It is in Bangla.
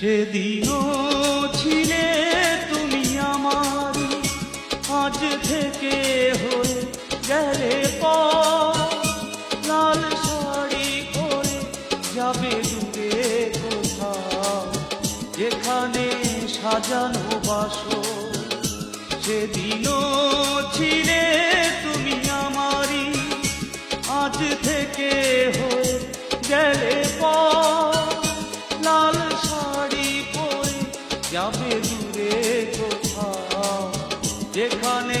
সেদিনও ছিলে তুমি আমার, আজ থেকে হয়ে গেলে পর। লাল শাড়ি পরে যাবে দূরে কোথাও, যেখানে সাজানো বাসর। সেদিনও ছিলে তুমি আমারই, আজ থেকে হয়ে গেলে পর। লাল শাড়ি পরে যাবে দূরে কোথাও, যেখানে